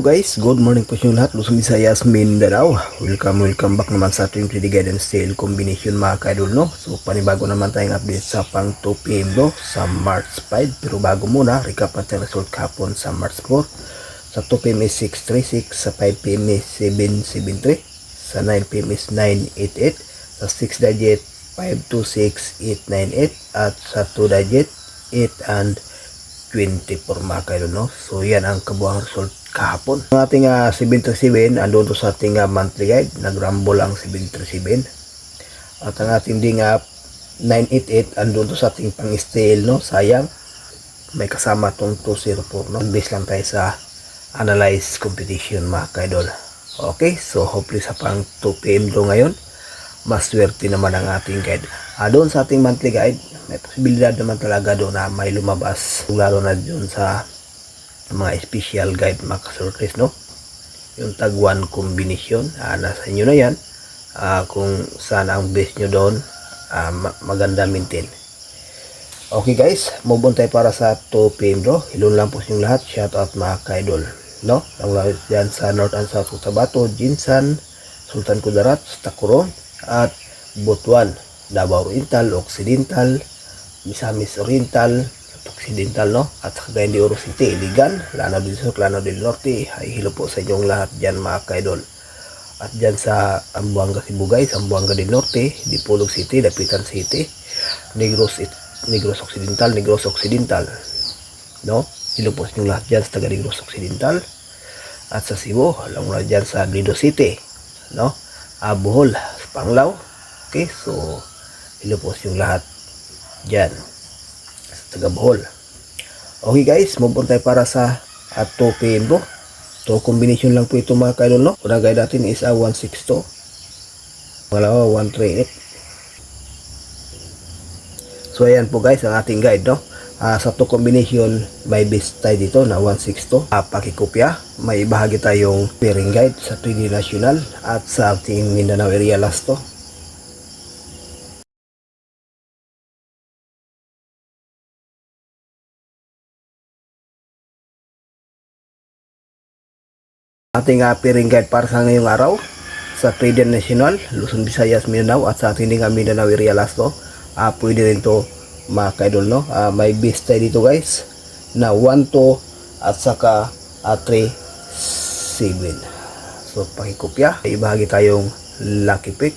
guys, good morning po sa inyo lahat. Luzon, Visayas, Mindanao. Welcome back naman sa ating 3D Guidance Sale Combination mga kaidol, no? So panibago naman tayong update sa pang 2 PM bro sa March 5. Pero bago muna, recap natin result kahapon sa March 4. Sa 2 PM is 636, sa 5 PM is 773, sa 9 PM is 988, sa 6 digit 526898, at sa 2 digit 8 and 24 mga kaidol, no? So yan ang kabuang result kahapon. Ang ating 737 andun to sa ating monthly guide, nagrumble ang 737. At ang ating ding 988 andun to sa ating pang-stale, no? Sayang may kasama tong 204, no? Base lang tayo sa analyze competition mga kaidol. Okay, so hopefully sa pang 2 PM do ngayon maswerte naman ang ating guide. Doon sa ating monthly guide, may posibilidad naman talaga doon na may lumabas, lalo na doon sa mga special guide mga kasurprise, no? Yung tag 1 combination, nasa inyo na yan. Kung saan ang base nyo doon, maganda maintain. Okay guys, move on tayo para sa 2 PM bro. Hilon lang po sa inyong lahat, shout out mga kaidol, no? Ang lahat dyan sa North and South Cotabato, Jinsan, Sultan Kudarat, Tacoron, at Butuan, Davao Oriental, Occidental, Misamis Oriental, Occidental, no? At sa Cagayan de Oro City, Iligan, Lanao del Sur, Lanao del Norte. Ay hilo po sa inyong lahat dyan mga kaidol. At dyan sa Ambuanga, Sibugay, Zamboanga del Norte, Dipolog City, Dapitan City, Negros Occidental, no? Hilo po sa inyong lahat dyan sa taga Negros Occidental. At sa Cebu, alam mo na dyan sa Lido City, no? Bohol, Panglao. Okay, so hilo po sa inyong lahat dyan sa taga Bohol. Okay guys, move on tayo para sa 2 PM bro. So combination lang po ito mga kaidol, no? Unang guide natin is 162, pangalawa 138. So ayan po guys ang ating guide, no? Sa 2 combination may base tayo dito na 162. Pakikopya, may bahagi tayong pairing guide sa 3D National at sa ating Mindanao area last to. Ating pairing guide para sa ngayong araw sa 3D National, Luzon, Visayas, Mindanao, at sa ating Mindanao area last to. Pwede rin to mga kaidol, no? May base tayo dito guys na 1-2 at saka 3-7. So pakikopya, ibahagi tayong lucky pick.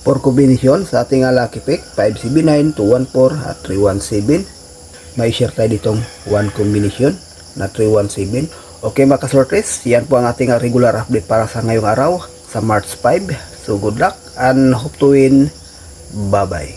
For combination sa ating lucky pick, 579, 214 at 317. May share tayo ditong 1 combination na 317. Okay mga kasortes, yan po ang ating regular update para sa ngayong araw sa March 5. So good luck and hope to win. Bye bye.